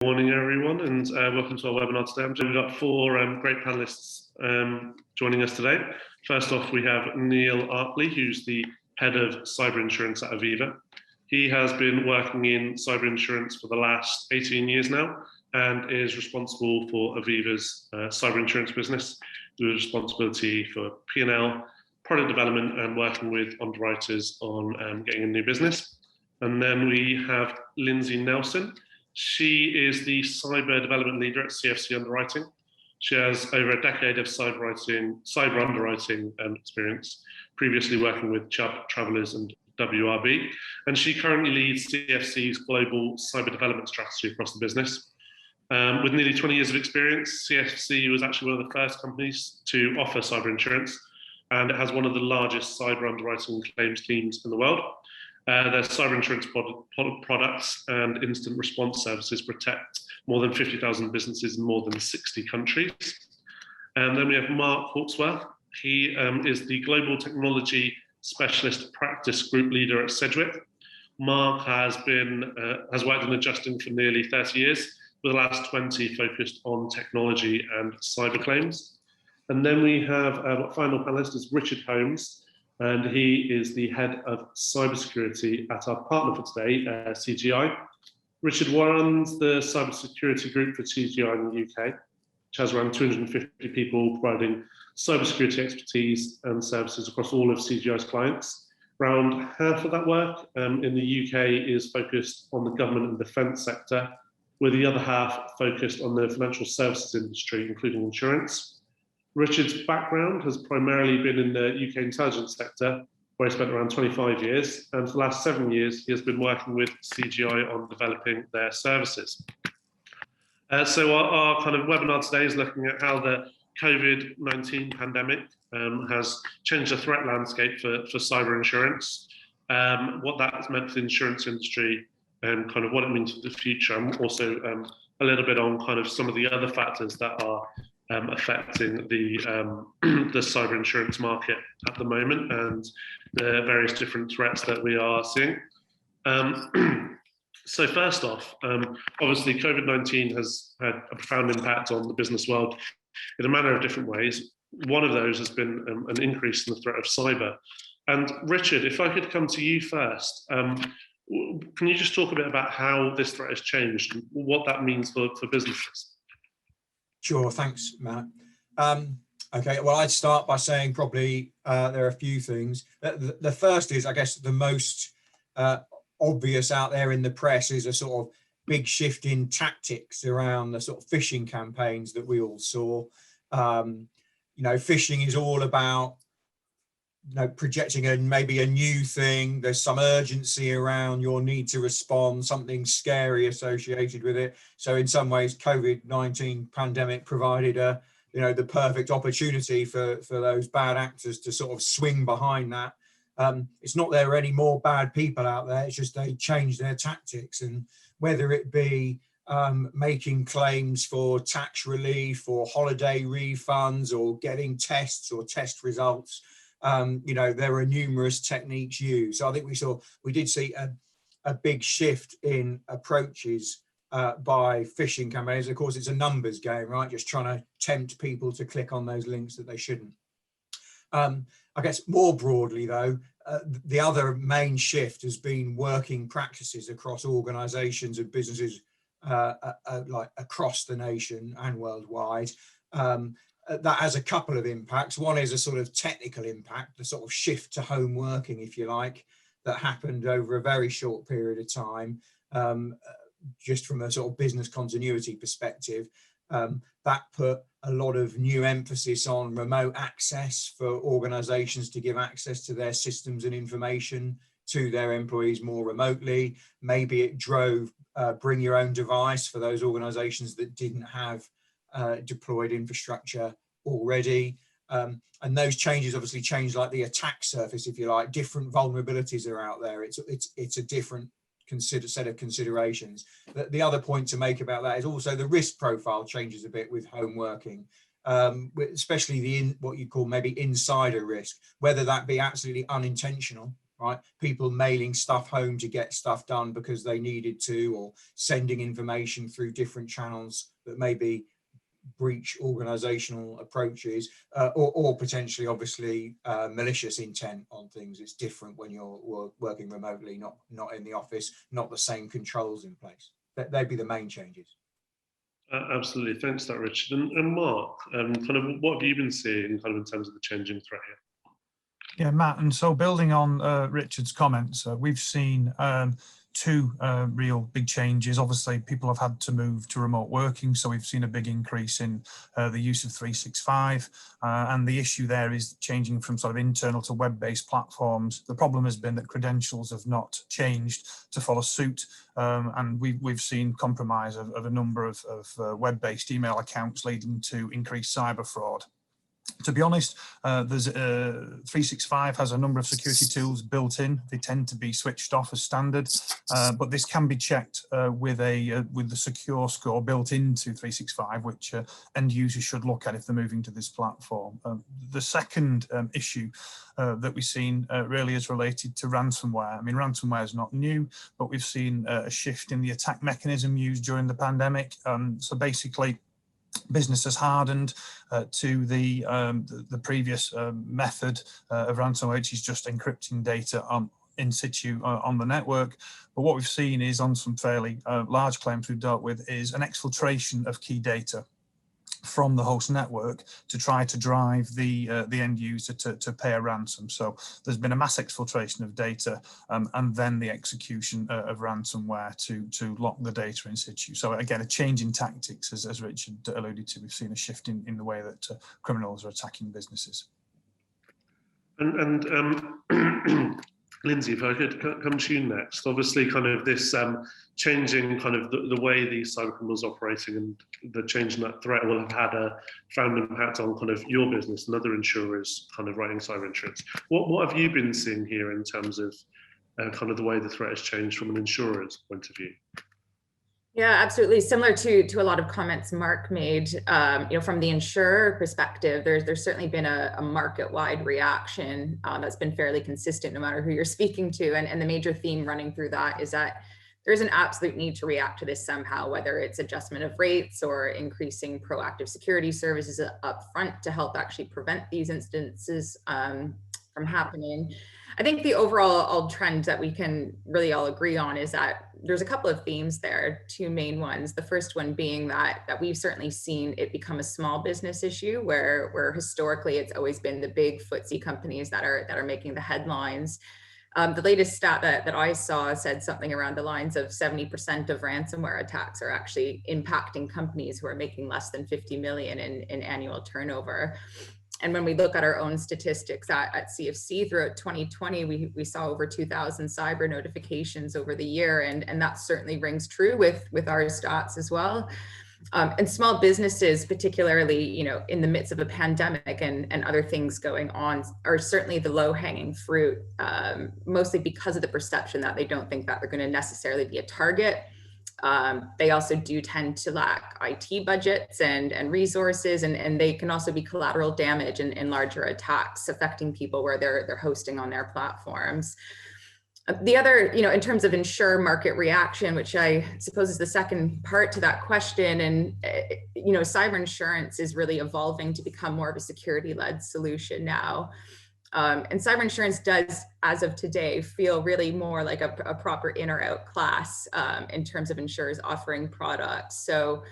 Morning, everyone, and welcome to our webinar today. We've got four great panelists joining us today. First off, we have Neil Artley, who's the head of cyber insurance at Aviva. He has been working in cyber insurance for the last 18 years now and is responsible for Aviva's cyber insurance business, with responsibility for P&L, product development, and working with underwriters on getting a new business. And then we have Lindsey Nelson. She is the cyber development leader at CFC Underwriting. She has over a decade of cyber underwriting experience, previously working with Chubb, Travelers, and WRB. And she currently leads CFC's global cyber development strategy across the business. With nearly 20 years of experience, CFC was actually one of the first companies to offer cyber insurance, and it has one of the largest cyber underwriting claims teams in the world. Their cyber insurance products and instant response services protect more than 50,000 businesses in more than 60 countries. And then we have Mark Hawksworth. He is the Global Technology Specialist Practice Group Leader at Sedgwick. Mark has worked in adjusting for nearly 30 years, with the last 20 focused on technology and cyber claims. And then we have our final panelist is Richard Holmes, and he is the head of cybersecurity at our partner for today, CGI. Richard runs the cybersecurity group for CGI in the UK, which has around 250 people providing cybersecurity expertise and services across all of CGI's clients. Around half of that work in the UK is focused on the government and defence sector, with the other half focused on the financial services industry, including insurance. Richard's background has primarily been in the UK intelligence sector, where he spent around 25 years, and for the last 7 years, he has been working with CGI on developing their services. So our kind of webinar today is looking at how the COVID-19 pandemic has changed the threat landscape for cyber insurance, what that's meant for the insurance industry, and kind of what it means for the future, and also a little bit on kind of some of the other factors that are affecting the cyber insurance market at the moment and the various different threats that we are seeing. So first off, obviously COVID-19 has had a profound impact on the business world in a manner of different ways. One of those has been an increase in the threat of cyber. And Richard, if I could come to you first, can you just talk a bit about how this threat has changed and what that means for businesses? Sure, thanks, Matt. Okay, well, I'd start by saying probably there are a few things. The first is, I guess, the most obvious out there in the press is a sort of big shift in tactics around the sort of phishing campaigns that we all saw. Phishing is all about projecting maybe a new thing. There's some urgency around your need to respond, something scary associated with it. So in some ways, COVID-19 pandemic provided the perfect opportunity for those bad actors to sort of swing behind that. It's not there are any more bad people out there. It's just they changed their tactics, and whether it be making claims for tax relief or holiday refunds or getting tests or test results. There are numerous techniques used. So I think we did see a big shift in approaches by phishing campaigns. Of course, it's a numbers game, right? Just trying to tempt people to click on those links that they shouldn't. I guess more broadly, though, the other main shift has been working practices across organisations and businesses like across the nation and worldwide. That has a couple of impacts. One is a sort of technical impact, the sort of shift to home working, if you like, that happened over a very short period of time, just from a sort of business continuity perspective. That put a lot of new emphasis on remote access for organisations to give access to their systems and information to their employees more remotely. Maybe it drove bring your own device for those organisations that didn't have deployed infrastructure already, and those changes obviously change like the attack surface, if you like. Different vulnerabilities are out there. It's a different set of considerations. The other point to make about that is also the risk profile changes a bit with home working, especially what you call maybe insider risk, whether that be absolutely unintentional, right? People mailing stuff home to get stuff done because they needed to, or sending information through different channels that maybe breach organizational approaches, or potentially, obviously, malicious intent on things. It's different when you're working remotely, not in the office, not the same controls in place. They'd be the main changes. Absolutely, thanks for that, Richard. And Mark, kind of what have you been seeing kind of in terms of the changing threat here? Yeah, Matt, and so building on Richard's comments, we've seen two real big changes. Obviously, people have had to move to remote working, so we've seen a big increase in the use of 365, and the issue there is changing from sort of internal to web-based platforms. The problem has been that credentials have not changed to follow suit, and we've seen compromise of a number of web-based email accounts, leading to increased cyber fraud. To be honest, there's 365 has a number of security tools built in. They tend to be switched off as standard, but this can be checked with the secure score built into 365, which end users should look at if they're moving to this platform. The second issue that we've seen really is related to ransomware. I mean, ransomware is not new, but we've seen a shift in the attack mechanism used during the pandemic. So basically, business has hardened to the previous method of ransomware, which is just encrypting data in situ on the network. But what we've seen is, on some fairly large claims we've dealt with, is an exfiltration of key data from the host network to try to drive the end user to pay a ransom. So there's been a mass exfiltration of data and then the execution of ransomware to lock the data in situ. So again, a change in tactics, as Richard alluded to. We've seen a shift in the way that criminals are attacking businesses. And Lindsey, if I could come to you next. Obviously, kind of this changing kind of the way these cyber criminals are operating, and the change in that threat will have had a profound impact on kind of your business and other insurers kind of writing cyber insurance. What have you been seeing here in terms of kind of the way the threat has changed from an insurer's point of view? Yeah, absolutely. Similar to a lot of comments Mark made, from the insurer perspective, there's certainly been a market-wide reaction that's been fairly consistent no matter who you're speaking to. And the major theme running through that is that there's an absolute need to react to this somehow, whether it's adjustment of rates or increasing proactive security services up front to help actually prevent these instances from happening. I think the overall trend that we can really all agree on is that there's a couple of themes there, two main ones. The first one being that we've certainly seen it become a small business issue where historically it's always been the big FTSE companies that are making the headlines. The latest stat that I saw said something around the lines of 70% of ransomware attacks are actually impacting companies who are making less than 50 million in annual turnover. And when we look at our own statistics at CFC throughout 2020, we saw over 2,000 cyber notifications over the year, and that certainly rings true with our stats as well. And small businesses, particularly, in the midst of a pandemic and other things going on, are certainly the low-hanging fruit, mostly because of the perception that they don't think that they're going to necessarily be a target. They also do tend to lack IT budgets and resources, and they can also be collateral damage in larger attacks affecting people where they're hosting on their platforms. The other, in terms of insurer market reaction, which I suppose is the second part to that question, and cyber insurance is really evolving to become more of a security-led solution now. And cyber insurance does, as of today, feel really more like a proper in or out class in terms of insurers offering products. So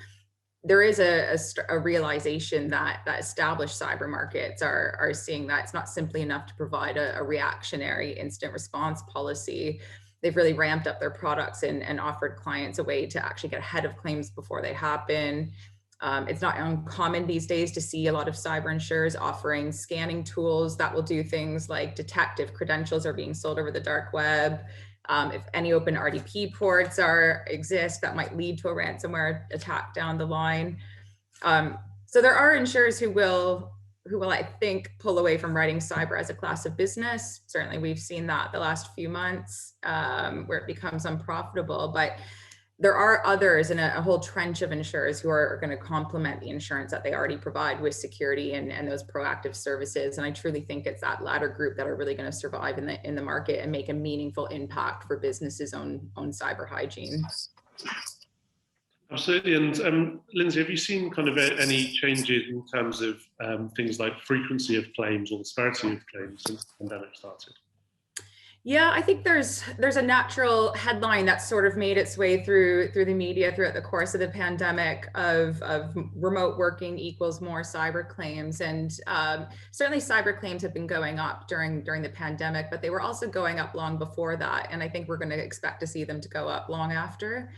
there is a realization that established cyber markets are seeing that it's not simply enough to provide a reactionary incident response policy. They've really ramped up their products and offered clients a way to actually get ahead of claims before they happen. It's not uncommon these days to see a lot of cyber insurers offering scanning tools that will do things like detect if credentials are being sold over the dark web, if any open RDP ports exist that might lead to a ransomware attack down the line. So there are insurers who will, I think, pull away from writing cyber as a class of business. Certainly we've seen that the last few months where it becomes unprofitable, but there are others in a whole trench of insurers who are going to complement the insurance that they already provide with security and those proactive services. And I truly think it's that latter group that are really going to survive in the market and make a meaningful impact for businesses' own cyber hygiene. Absolutely. And Lindsey, have you seen kind of any changes in terms of things like frequency of claims or the severity of claims since the pandemic started? Yeah, I think there's a natural headline that's sort of made its way through the media throughout the course of the pandemic of remote working equals more cyber claims. And certainly cyber claims have been going up during the pandemic, but they were also going up long before that. And I think we're going to expect to see them to go up long after.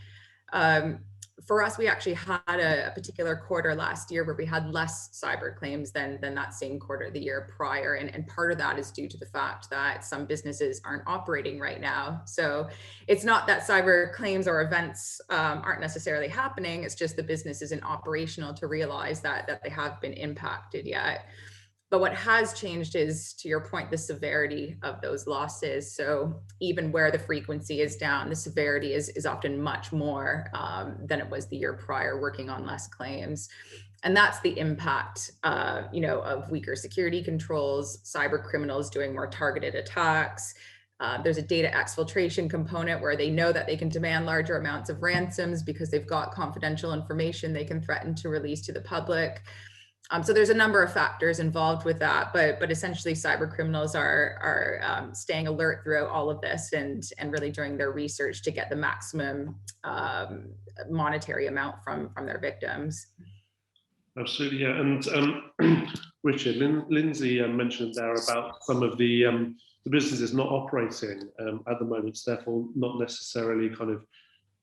For us, we actually had a particular quarter last year where we had less cyber claims than that same quarter the year prior. And part of that is due to the fact that some businesses aren't operating right now. So it's not that cyber claims or events aren't necessarily happening. It's just the business isn't operational to realize that they have been impacted yet. But what has changed is, to your point, the severity of those losses. So even where the frequency is down, the severity is often much more than it was the year prior, working on less claims. And that's the impact, of weaker security controls, cyber criminals doing more targeted attacks. There's a data exfiltration component where they know that they can demand larger amounts of ransoms because they've got confidential information they can threaten to release to the public. So there's a number of factors involved with that, but essentially cyber criminals are staying alert throughout all of this and really doing their research to get the maximum monetary amount from their victims. Absolutely, yeah. And Richard, Lindsey mentioned there about some of the businesses not operating at the moment, so therefore not necessarily kind of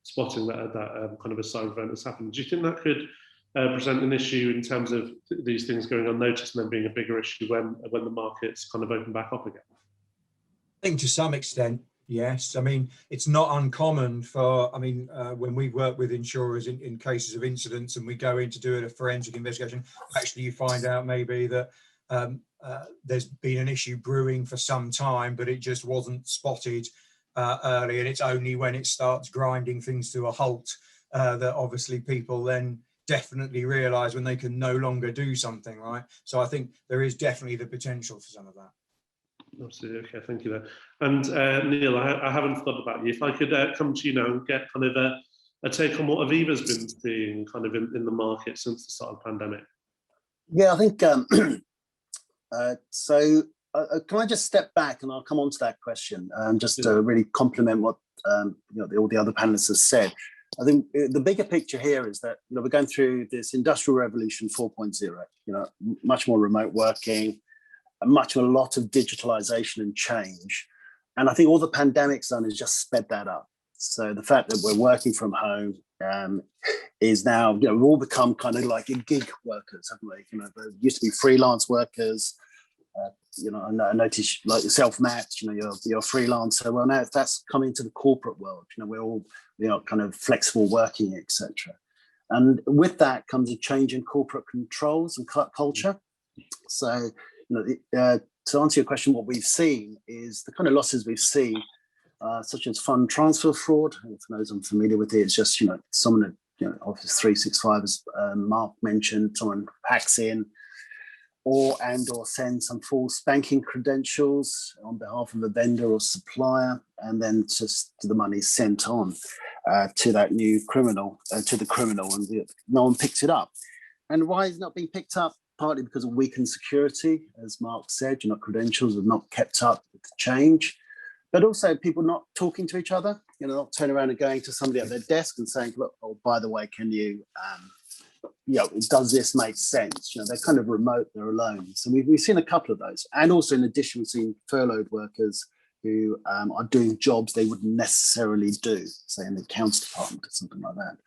spotting that kind of a cyber event has happened. Do you think that could present an issue in terms of these things going unnoticed and then being a bigger issue when the markets kind of open back up again? I think to some extent, yes. I mean, it's not uncommon for, when we work with insurers in cases of incidents and we go in to do a forensic investigation, actually you find out maybe that there's been an issue brewing for some time, but it just wasn't spotted early. And it's only when it starts grinding things to a halt that obviously people then definitely realize when they can no longer do something, right? So I think there is definitely the potential for some of that. Absolutely. Okay, thank you there. And Neil, I haven't forgotten about you. If I could come to you now and get kind of a take on what Aviva's been seeing kind of in the market since the start of the pandemic. Yeah, I think so. Can I just step back and I'll come on to that question just to really complement what all the other panelists have said. I think the bigger picture here is that we're going through this industrial revolution 4.0. Much more remote working, a lot of digitalization and change, and I think all the pandemic's done is just sped that up. So the fact that we're working from home is now we've all become kind of like gig workers, haven't we? There used to be freelance workers. I notice like yourself, Matt, you're a freelancer. Well, now that's coming to the corporate world. We're all kind of flexible working, etc. And with that comes a change in corporate controls and culture. So, to answer your question, what we've seen is the kind of losses we've seen, such as fund transfer fraud. And for those unfamiliar with it, it's just someone at Office 365, as Mark mentioned, someone hacks in or send some false banking credentials on behalf of a vendor or supplier, and then just the money sent on to that new criminal, and no one picks it up. And why is it not being picked up? Partly because of weakened security, as Mark said, credentials have not kept up with the change, but also people not talking to each other, not turning around and going to somebody at their desk and saying, look, oh, by the way, can you, does this make sense? They're kind of remote, they're alone. So we've seen a couple of those. And also in addition, we've seen furloughed workers who are doing jobs they wouldn't necessarily do, say in the accounts department or something like that.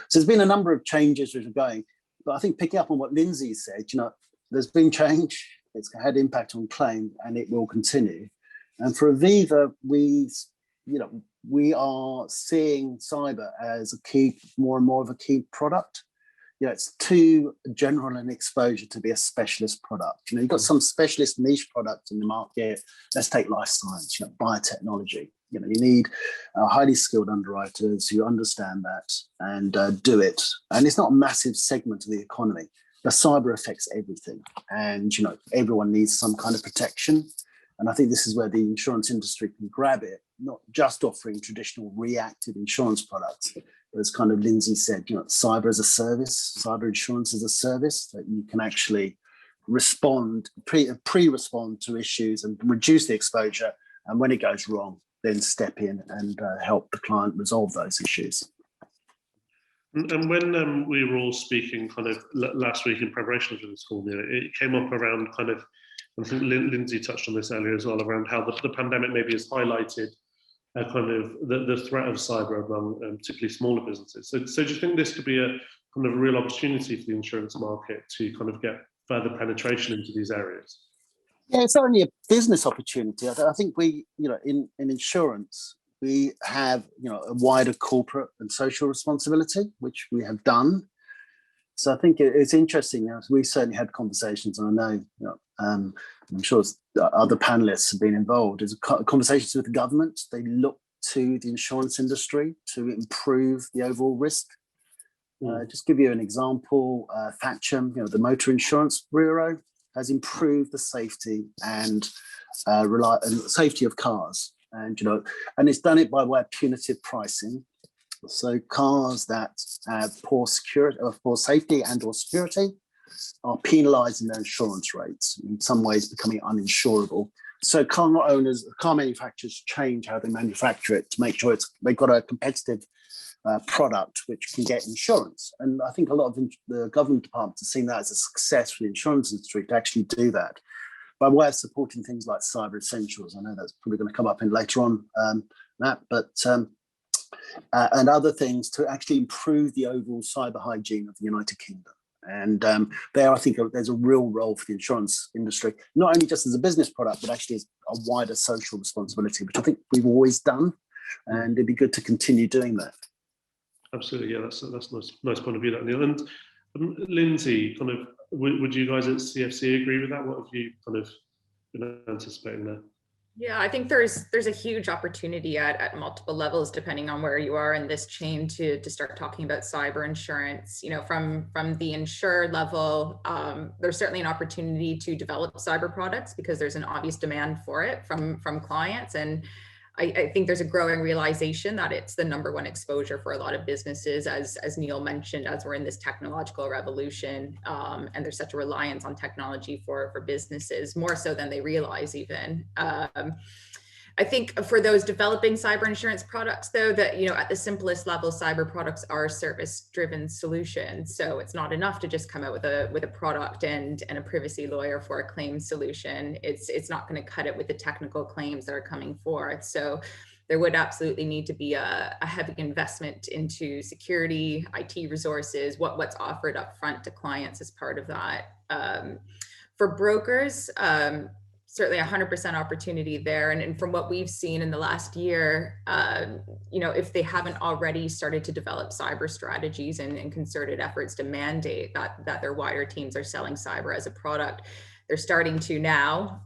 So there's been a number of changes which are going, but I think picking up on what Lindsey said, there's been change, it's had impact on claim, and it will continue. And for Aviva, we are seeing cyber as more and more of a key product. it's too general an exposure to be a specialist product. You've got some specialist niche products in the market. Let's take life science, biotechnology. You need highly skilled underwriters who understand that and do it. And it's not a massive segment of the economy. But cyber affects everything, and everyone needs some kind of protection. And I think this is where the insurance industry can grab it, not just offering traditional reactive insurance products, but as kind of Lindsey said, cyber as a service, cyber insurance as a service, that you can actually respond, pre-respond to issues and reduce the exposure. And when it goes wrong, then step in and help the client resolve those issues. And when we were all speaking kind of last week in preparation for this call, it came up around kind of, I think Lindsey touched on this earlier as well, around how the pandemic maybe has highlighted kind of the threat of cyber among particularly smaller businesses. So do you think this could be a kind of a real opportunity for the insurance market to kind of get further penetration into these areas? Yeah, it's not only a business opportunity. I think we, in insurance, we have, a wider corporate and social responsibility, which we have done. So I think it's interesting. We certainly had conversations, and I know, I'm sure other panelists have been involved. There's conversations with the government. They look to the insurance industry to improve the overall risk. Just give you an example, Thatcham, the Motor Insurance Bureau has improved the safety and safety of cars. And it's done it by way of punitive pricing. So cars that have poor security, or poor safety and/or security, are penalised in their insurance rates, in some ways becoming uninsurable. So car manufacturers change how they manufacture it to make sure they've got a competitive product which can get insurance. And I think a lot of the government departments have seen that as a success for the insurance industry to actually do that, by way of supporting things like cyber essentials. I know that's probably going to come up in later on, Matt, but and other things to actually improve the overall cyber hygiene of the United Kingdom. And there, I think there's a real role for the insurance industry, not only just as a business product, but actually as a wider social responsibility, which I think we've always done, and it'd be good to continue doing that. Absolutely, yeah, that's a nice point of view, that, Neil. And Lindsey, kind of, would you guys at CFC agree with that? What have you kind of been anticipating there? Yeah, I think there's a huge opportunity at multiple levels, depending on where you are in this chain, to start talking about cyber insurance. From the insurer level, there's certainly an opportunity to develop cyber products because there's an obvious demand for it from clients. And I think there's a growing realization that it's the number one exposure for a lot of businesses, as Neil mentioned, as we're in this technological revolution, and there's such a reliance on technology for businesses, more so than they realize even. I think for those developing cyber insurance products, though, that, at the simplest level, cyber products are service-driven solutions. So it's not enough to just come out with a product and a privacy lawyer for a claims solution. It's not going to cut it with the technical claims that are coming forth. So there would absolutely need to be a heavy investment into security, IT resources, what's offered up front to clients as part of that. For brokers, certainly 100% opportunity there. And from what we've seen in the last year, if they haven't already started to develop cyber strategies and concerted efforts to mandate that their wider teams are selling cyber as a product, they're starting to now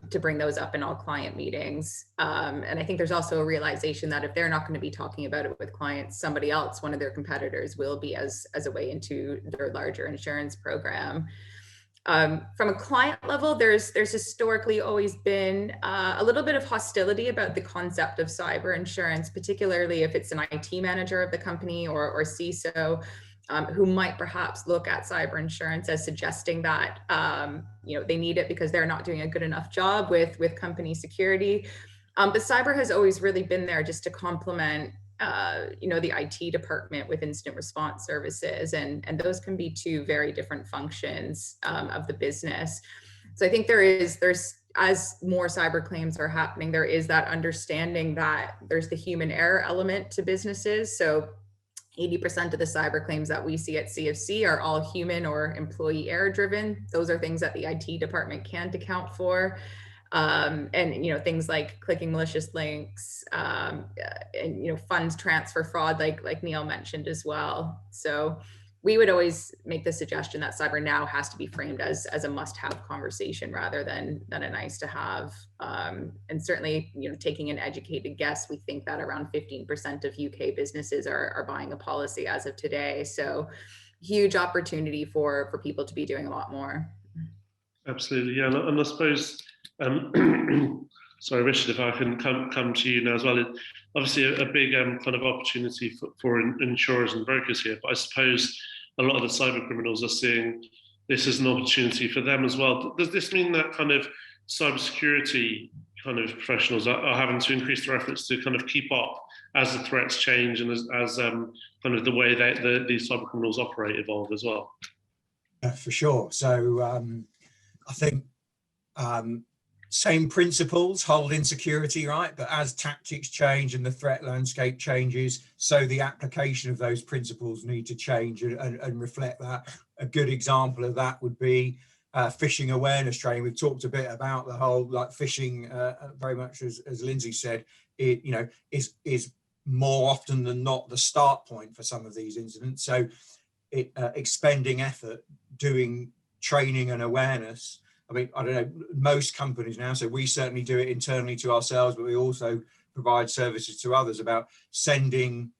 to bring those up in all client meetings. And I think there's also a realization that if they're not going to be talking about it with clients, somebody else, one of their competitors, will be as a way into their larger insurance program. From a client level, there's historically always been a little bit of hostility about the concept of cyber insurance, particularly if it's an IT manager of the company or CISO, who might perhaps look at cyber insurance as suggesting that they need it because they're not doing a good enough job with company security. But cyber has always really been there just to complement the IT department with incident response services, and those can be two very different functions of the business. So I think there's as more cyber claims are happening, there is that understanding that there's the human error element to businesses. So 80% of the cyber claims that we see at CFC are all human or employee error driven. Those are things that the IT department can't account for. And things like clicking malicious links, and funds transfer fraud, like Neil mentioned as well. So we would always make the suggestion that cyber now has to be framed as a must-have conversation rather than a nice-to-have. And certainly, taking an educated guess, we think that around 15% of UK businesses are buying a policy as of today. So huge opportunity for people to be doing a lot more. Absolutely, yeah, and I suppose, sorry, Richard, if I can come to you now as well. Obviously, a big kind of opportunity for insurers and brokers here, but I suppose a lot of the cyber criminals are seeing this as an opportunity for them as well. Does this mean that kind of cybersecurity kind of professionals are having to increase their efforts to kind of keep up as the threats change and as kind of the way that these cyber criminals operate evolve as well? For sure. So I think same principles hold in security, right? But as tactics change and the threat landscape changes, so the application of those principles need to change and reflect that. A good example of that would be phishing awareness training. We've talked a bit about the whole phishing, very much as Lindsey said, it is more often than not the start point for some of these incidents. So expending effort doing training and awareness. I mean, I don't know, most companies now, so we certainly do it internally to ourselves, but we also provide services to others about sending,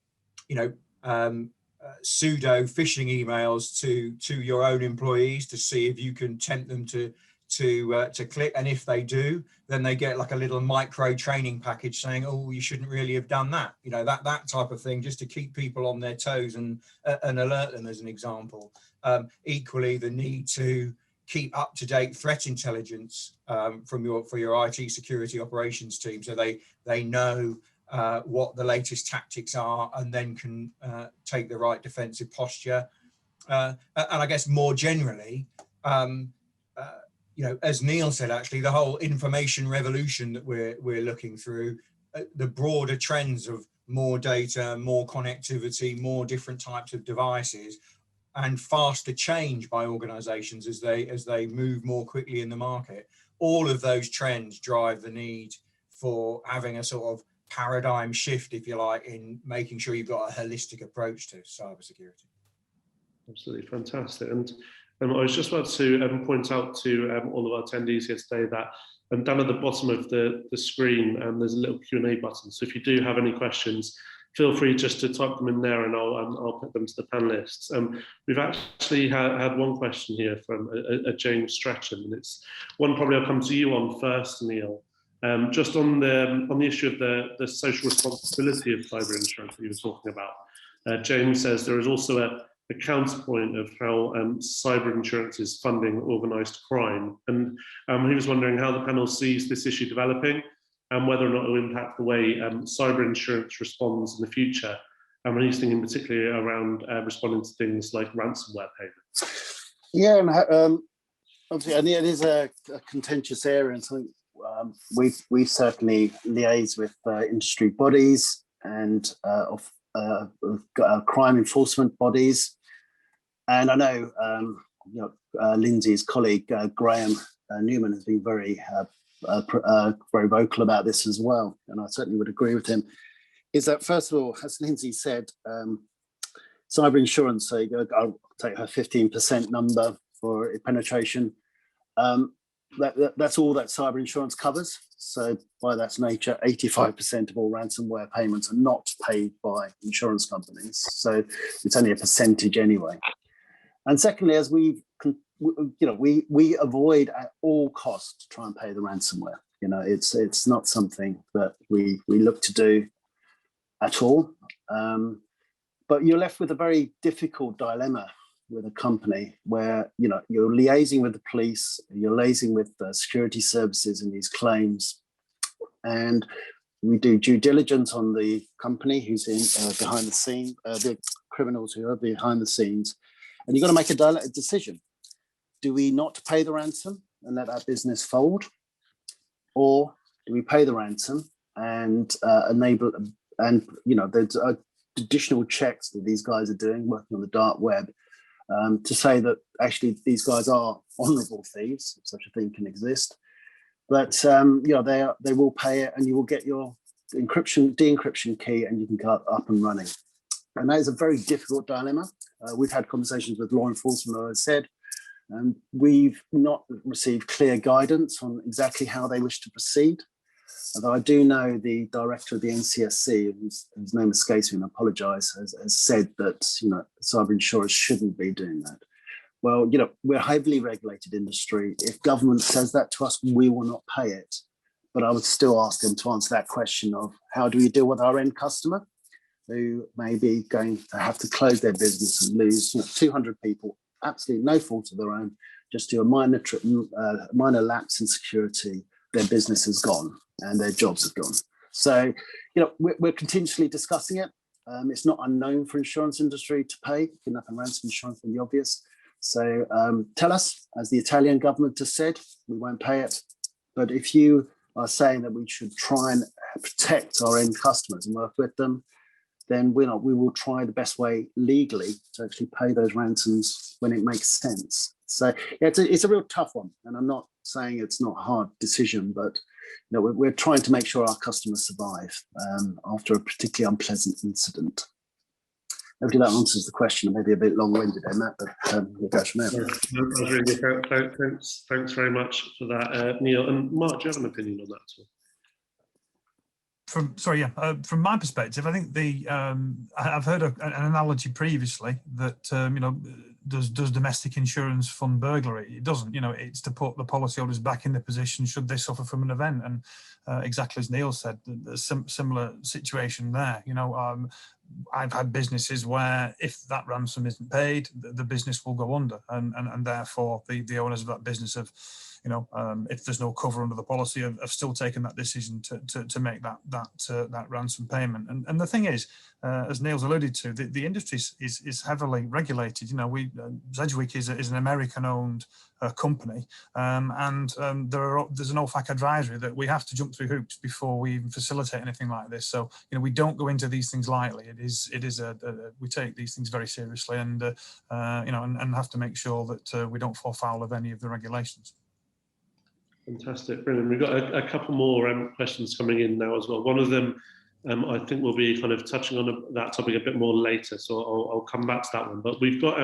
pseudo phishing emails to your own employees to see if you can tempt them to click. And if they do, then they get like a little micro training package saying, oh, you shouldn't really have done that. That type of thing, just to keep people on their toes and alert them, as an example. Equally, the need to keep up-to-date threat intelligence for your IT security operations team, so they know what the latest tactics are and then can take the right defensive posture. And I guess more generally, as Neil said, actually, the whole information revolution that we're looking through, the broader trends of more data, more connectivity, more different types of devices, and faster change by organizations as they move more quickly in the market. All of those trends drive the need for having a sort of paradigm shift, if you like, in making sure you've got a holistic approach to cybersecurity. Absolutely fantastic. And I was just about to point out to all of our attendees here today that down at the bottom of the screen, there's a little Q&A button. So if you do have any questions, feel free just to type them in there and I'll put them to the panelists. We've actually had one question here from a James Strachan, and it's one probably I'll come to you on first, Neil. Just on the issue of the social responsibility of cyber insurance that you were talking about. James says there is also a counterpoint of how cyber insurance is funding organised crime. And he was wondering how the panel sees this issue developing and whether or not it will impact the way cyber insurance responds in the future. And he's thinking particularly around responding to things like ransomware payments. Yeah, and obviously, I think it is a contentious area, and something we've certainly liaised with industry bodies and of crime enforcement bodies. And I know, Lindsey's colleague Graham Newman has been very vocal about this as well, and I certainly would agree with him. Is that, first of all, as Lindsey said, cyber insurance, so I'll take her 15% number for penetration. That's all that cyber insurance covers. So by that nature, 85% of all ransomware payments are not paid by insurance companies. So it's only a percentage anyway. And secondly, as we avoid at all costs to try and pay the ransomware. It's not something that we look to do at all. But you're left with a very difficult dilemma with a company where you're liaising with the police, you're liaising with the security services in these claims, and we do due diligence on the company who's in behind the scene, the criminals who are behind the scenes, and you've got to make a decision. Do we not pay the ransom and let our business fold, or do we pay the ransom and enable? And there's additional checks that these guys are doing, working on the dark web, to say that actually these guys are honourable thieves, if such a thing can exist. But they will pay it, and you will get your de-encryption key, and you can go up and running. And that is a very difficult dilemma. We've had conversations with law enforcement, as I said, and we've not received clear guidance on exactly how they wish to proceed. Although I do know the director of the NCSC, whose name escapes me, and I apologise, has said that cyber insurers shouldn't be doing that. Well, we're a heavily regulated industry. If government says that to us, we will not pay it. But I would still ask them to answer that question of how do we deal with our end customer, who may be going to have to close their business and lose 200 people, absolutely no fault of their own, just do a minor lapse in security, their business is gone and their jobs have gone. So, we're continuously discussing it. It's not unknown for insurance industry to pay kidnap and ransom insurance, for the obvious. So tell us, as the Italian government has said, we won't pay it. But if you are saying that we should try and protect our end customers and work with them, then we will try the best way legally to actually pay those ransoms when it makes sense. So yeah, it's a real tough one, and I'm not saying it's not a hard decision, but we're trying to make sure our customers survive after a particularly unpleasant incident. Hopefully that answers the question. Maybe a bit long-winded, Matt, but we'll go from there. That was really good. Thanks very much for that, Neil. And Mark, do you have an opinion on that at all? From my perspective, I think I've heard an analogy previously that does domestic insurance fund burglary? It doesn't. It's to put the policyholders back in the position should they suffer from an event. And exactly as Neil said, there's some similar situation there. I've had businesses where if that ransom isn't paid, the business will go under, and therefore the owners of that business have, if there's no cover under the policy, have still taken that decision to make that ransom payment. And the thing is, as Neil's alluded to, the industry is heavily regulated. Sedgwick is an American-owned company, and there's an OFAC advisory that we have to jump through hoops before we even facilitate anything like this. So we don't go into these things lightly. We take these things very seriously, and and have to make sure that we don't fall foul of any of the regulations. Fantastic, brilliant. We've got a couple more questions coming in now as well. One of them, I think we'll be kind of touching on that topic a bit more later, so I'll come back to that one. But we've got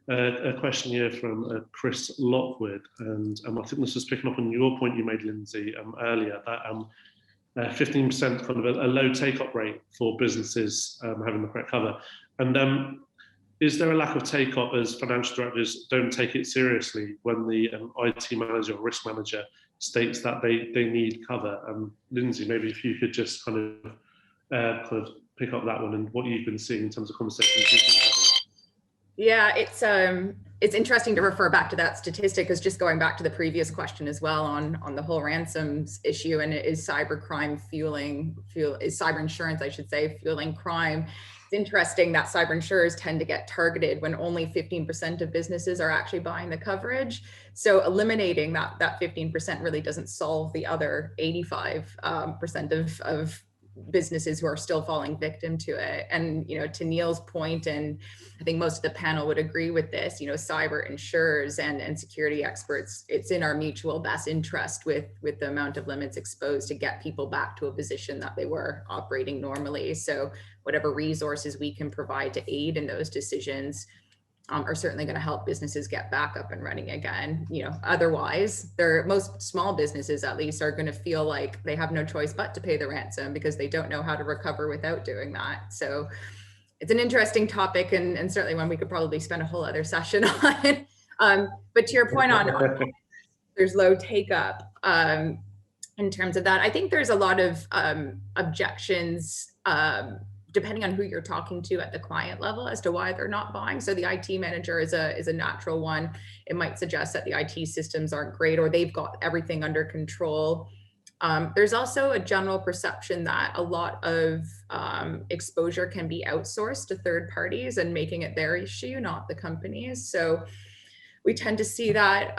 a question here from Chris Lockwood, and I think this is picking up on your point you made, Lindsay, earlier, that 15% kind of a low take-up rate for businesses having the correct cover. And is there a lack of take-up as financial directors don't take it seriously when the IT manager or risk manager states that they need cover? Lindsay, maybe if you could just kind of pick up that one and what you've been seeing in terms of conversations. Yeah, it's interesting to refer back to that statistic, because just going back to the previous question as well on the whole ransoms issue, and is cyber insurance, I should say, fueling crime. It's interesting that cyber insurers tend to get targeted when only 15% of businesses are actually buying the coverage. So eliminating that 15% really doesn't solve the other 85% of businesses who are still falling victim to it. And to Neil's point, and I think most of the panel would agree with this, cyber insurers and security experts, it's in our mutual best interest with the amount of limits exposed to get people back to a position that they were operating normally. So whatever resources we can provide to aid in those decisions are certainly going to help businesses get back up and running again. Otherwise, most small businesses at least are going to feel like they have no choice but to pay the ransom because they don't know how to recover without doing that. So it's an interesting topic, and certainly one we could probably spend a whole other session on. But to your point on there's low take up in terms of that, I think there's a lot of objections depending on who you're talking to at the client level as to why they're not buying. So the IT manager is a natural one. It might suggest that the IT systems aren't great or they've got everything under control. There's also a general perception that a lot of exposure can be outsourced to third parties and making it their issue, not the company's. So we tend to see that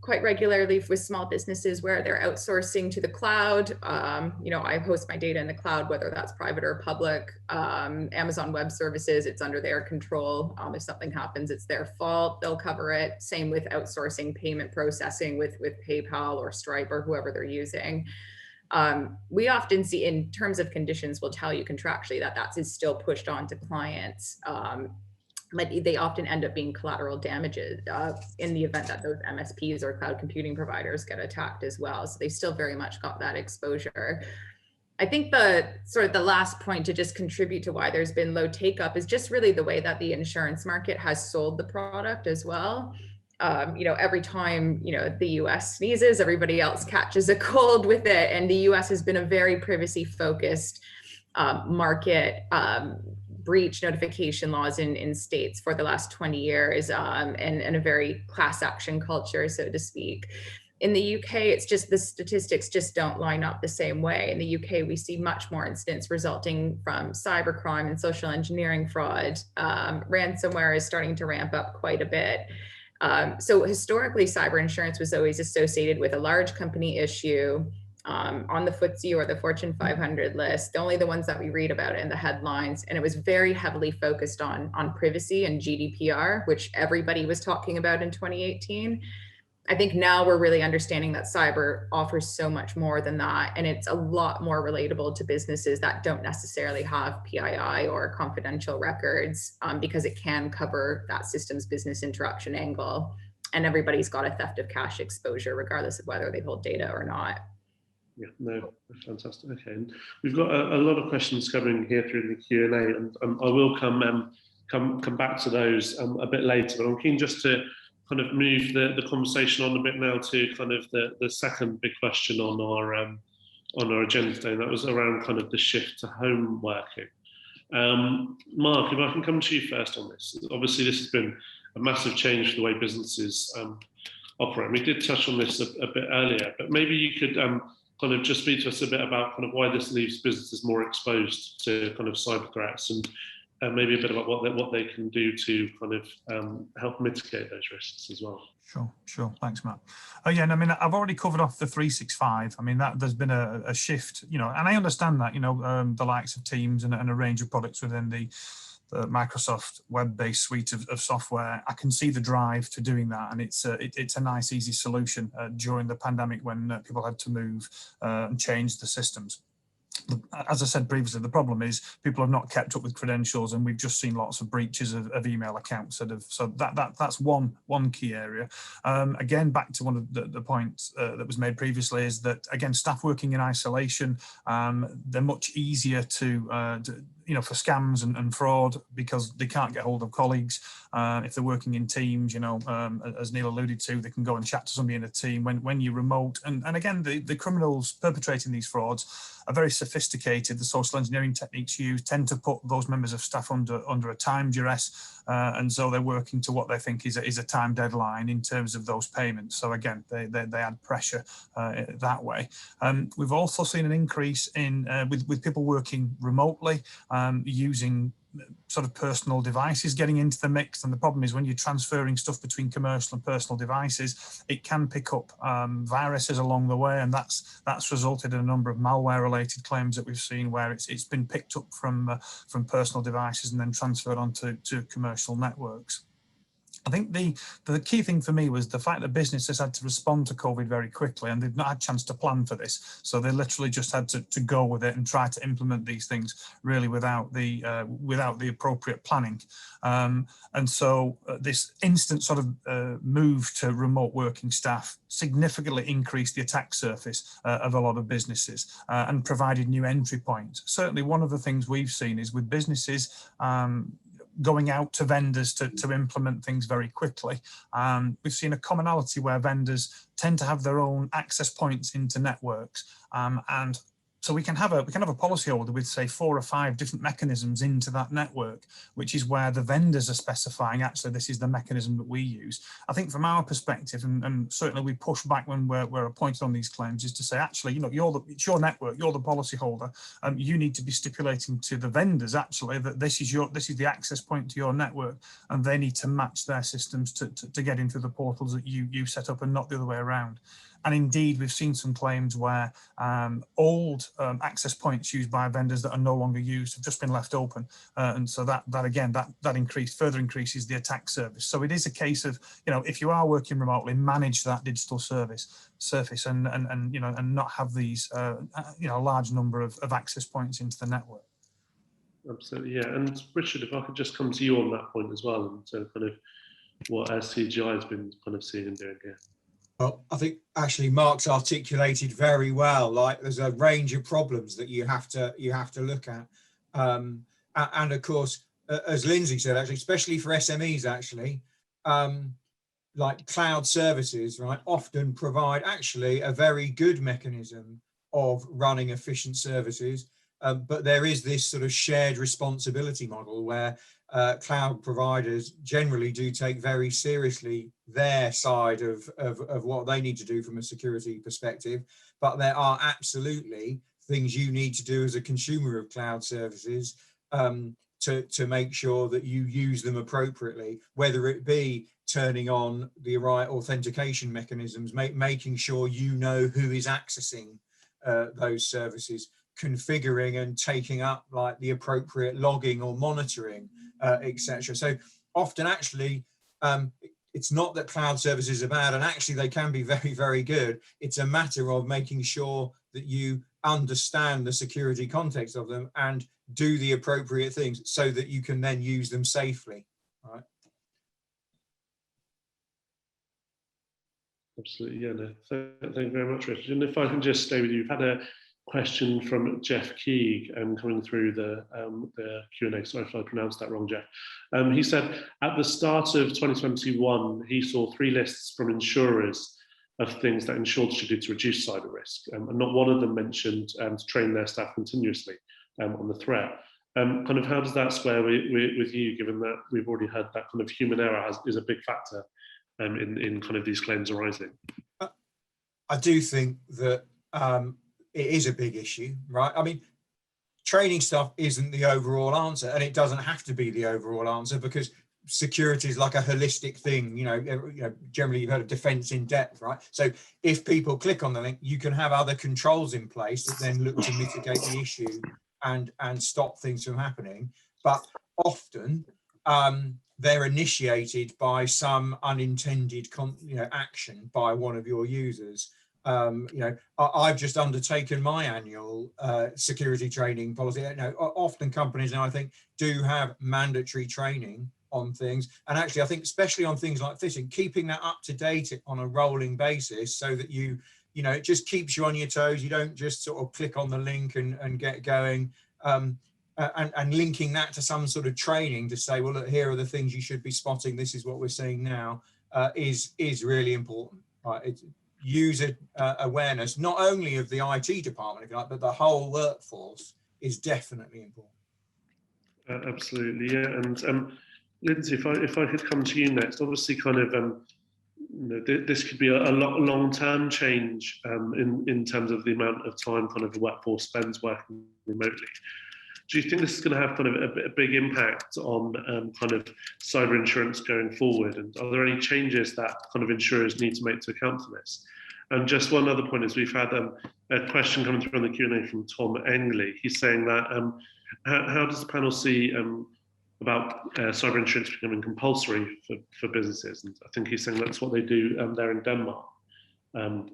quite regularly with small businesses where they're outsourcing to the cloud. I host my data in the cloud, whether that's private or public. Amazon Web Services, it's under their control. If something happens, it's their fault. They'll cover it. Same with outsourcing payment processing with PayPal or Stripe or whoever they're using. We often see, in terms of conditions, will tell you contractually that that is still pushed on to clients. But they often end up being collateral damages in the event that those MSPs or cloud computing providers get attacked as well. So they still very much got that exposure. I think the sort of the last point to just contribute to why there's been low take up is just really the way that the insurance market has sold the product as well. Every time, the US sneezes, everybody else catches a cold with it. And the US has been a very privacy focused market. Breach notification laws in states for the last 20 years and a very class action culture, so to speak. In the UK, it's just the statistics just don't line up the same way. In the UK, we see much more incidents resulting from cybercrime and social engineering fraud. Ransomware is starting to ramp up quite a bit. So historically, cyber insurance was always associated with a large company issue on the FTSE or the Fortune 500 list, only the ones that we read about in the headlines. And it was very heavily focused on privacy and GDPR, which everybody was talking about in 2018. I think now we're really understanding that cyber offers so much more than that. And it's a lot more relatable to businesses that don't necessarily have PII or confidential records because it can cover that systems business interruption angle. And everybody's got a theft of cash exposure, regardless of whether they hold data or not. Yeah, no, fantastic. Okay, and we've got a lot of questions coming here through the Q&A, and I will come back to those a bit later. But I'm keen just to kind of move the conversation on a bit now to kind of the second big question on our agenda today, and that was around kind of the shift to home working. Mark, if I can come to you first on this. Obviously, this has been a massive change for the way businesses operate. We did touch on this a bit earlier, but maybe you could kind of just speak to us a bit about kind of why this leaves businesses more exposed to kind of cyber threats, and maybe a bit about what they can do to kind of help mitigate those risks as well. Sure. Thanks, Matt. Yeah, and I mean, I've already covered off the 365. I mean, that there's been a shift, and I understand that, the likes of Teams and a range of products within the Microsoft web-based suite of software. I can see the drive to doing that, and it's a nice, easy solution during the pandemic when people had to move and change the systems. As I said previously, the problem is people have not kept up with credentials, and we've just seen lots of breaches of email accounts. So that's one key area. Again, back to one of the points that was made previously is that, again, staff working in isolation, they're much easier to for scams and fraud because they can't get hold of colleagues. If they're working in teams, as Neil alluded to, they can go and chat to somebody in a team when you're remote. And again, the criminals perpetrating these frauds are very sophisticated. The social engineering techniques used tend to put those members of staff under a time duress. And so they're working to what they think is a time deadline in terms of those payments. So again, they add pressure that way. We've also seen an increase in with people working remotely, using sort of personal devices getting into the mix. And the problem is when you're transferring stuff between commercial and personal devices, it can pick up viruses along the way, and that's resulted in a number of malware related claims that we've seen where it's been picked up from personal devices and then transferred onto commercial networks. I think the key thing for me was the fact that businesses had to respond to COVID very quickly, and they've not had a chance to plan for this. So they literally just had to go with it and try to implement these things really without the appropriate planning. And so this instant sort of move to remote working staff significantly increased the attack surface of a lot of businesses and provided new entry points. Certainly one of the things we've seen is with businesses going out to vendors to implement things very quickly. We've seen a commonality where vendors tend to have their own access points into networks, and so we can have a policyholder with, say, 4 or 5 different mechanisms into that network, which is where the vendors are specifying, actually, this is the mechanism that we use. I think from our perspective, and certainly we push back when we're appointed on these claims, is to say, actually, it's your network, you're the policyholder, you need to be stipulating to the vendors, actually, that this is the access point to your network, and they need to match their systems to get into the portals that you set up and not the other way around. And indeed, we've seen some claims where old access points used by vendors that are no longer used have just been left open. And so that again, that further increases the attack surface. So it is a case of, if you are working remotely, manage that digital surface and not have these, a large number of access points into the network. Absolutely, yeah. And Richard, if I could just come to you on that point as well, and so kind of what CGI has been kind of seeing and doing here. Well, I think actually Mark's articulated very well. Like, there's a range of problems that you have to look at, and of course, as Lindsey said, actually, especially for SMEs, actually, like cloud services, right, often provide actually a very good mechanism of running efficient services. But there is this sort of shared responsibility model where cloud providers generally do take very seriously their side of what they need to do from a security perspective. But there are absolutely things you need to do as a consumer of cloud services to make sure that you use them appropriately, whether it be turning on the right authentication mechanisms, making sure you know who is accessing those services, configuring and taking up like the appropriate logging or monitoring, etc. So often actually it's not that cloud services are bad, and actually they can be very, very good. It's a matter of making sure that you understand the security context of them and do the appropriate things so that you can then use them safely, right? Absolutely, yeah. No, thank you very much, Richard. And if I can just stay with you, we've had a question from Jeff Keeg coming through the Q&A. Sorry if I pronounced that wrong, Jeff. He said at the start of 2021, he saw 3 lists from insurers of things that insureds should do to reduce cyber risk, and not one of them mentioned to train their staff continuously on the threat. Kind of how does that square with you, given that we've already heard that kind of human error is a big factor in kind of these claims arising? I do think that it is a big issue, right? I mean, training stuff isn't the overall answer, and it doesn't have to be the overall answer, because security is like a holistic thing. Generally you've heard of defense in depth, right? So if people click on the link, you can have other controls in place that then look to mitigate the issue and stop things from happening. But often they're initiated by some unintended action by one of your users. I've just undertaken my annual security training policy. Often companies now, I think, do have mandatory training on things, and actually I think especially on things like phishing, keeping that up to date on a rolling basis so that it just keeps you on your toes. You don't just sort of click on the link and get going, and linking that to some sort of training to say, well, look, here are the things you should be spotting, this is what we're seeing now, is really important, right? It's user awareness, not only of the IT department, if you like, but the whole workforce is definitely important. Absolutely, yeah. And Lindsey, if I could come to you next, obviously kind of this could be a long-term change in terms of the amount of time kind of the workforce spends working remotely. Do you think this is going to have kind of a big impact on kind of cyber insurance going forward? And are there any changes that kind of insurers need to make to account for this? And just one other point is we've had a question coming through on the Q&A from Tom Engley. He's saying that how does the panel see about cyber insurance becoming compulsory for businesses? And I think he's saying that's what they do there in Denmark. And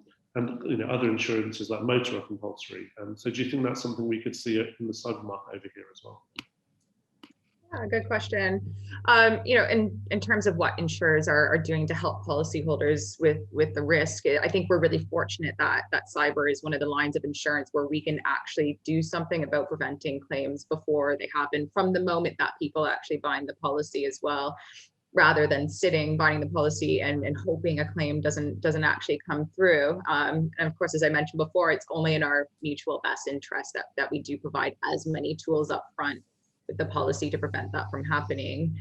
other insurances like motor are compulsory. So do you think that's something we could see in the cyber market over here as well? Yeah, good question. In terms of what insurers are doing to help policyholders with the risk, I think we're really fortunate that cyber is one of the lines of insurance where we can actually do something about preventing claims before they happen, from the moment that people actually bind the policy as well, rather than sitting binding the policy and hoping a claim doesn't actually come through. And of course, as I mentioned before, it's only in our mutual best interest that we do provide as many tools up front with the policy to prevent that from happening.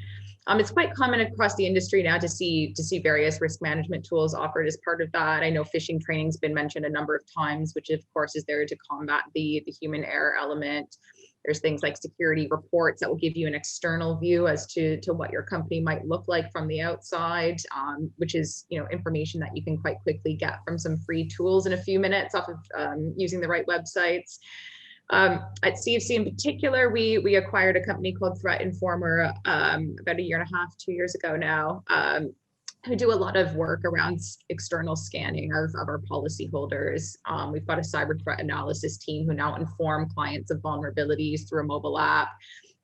It's quite common across the industry now to see various risk management tools offered as part of that. I know phishing training's been mentioned a number of times, which of course is there to combat the human error element. There's things like security reports that will give you an external view as to what your company might look like from the outside, which is, information that you can quite quickly get from some free tools in a few minutes off of using the right websites. At CFC in particular, we acquired a company called Threat Informer about 1.5 years, 2 years ago now, who do a lot of work around external scanning of our policyholders. We've got a cyber threat analysis team who now inform clients of vulnerabilities through a mobile app.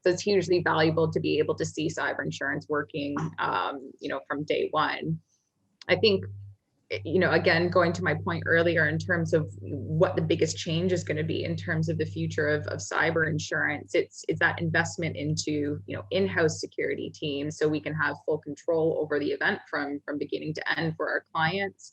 So it's hugely valuable to be able to see cyber insurance working, from day one. I think, again, going to my point earlier in terms of what the biggest change is going to be in terms of the future of cyber insurance, it's that investment into, in-house security teams so we can have full control over the event from beginning to end for our clients,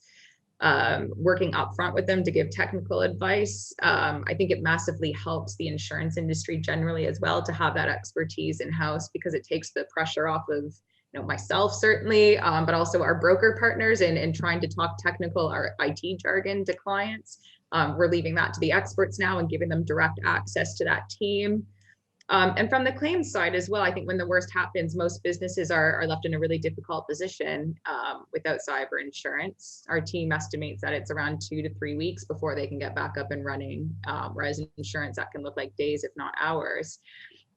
working upfront with them to give technical advice. I think it massively helps the insurance industry generally as well to have that expertise in-house, because it takes the pressure off of myself certainly, but also our broker partners and trying to talk technical or IT jargon to clients. We're leaving that to the experts now and giving them direct access to that team. And from the claims side as well, I think when the worst happens, most businesses are left in a really difficult position without cyber insurance. Our team estimates that it's around 2 to 3 weeks before they can get back up and running, whereas in insurance that can look like days, if not hours.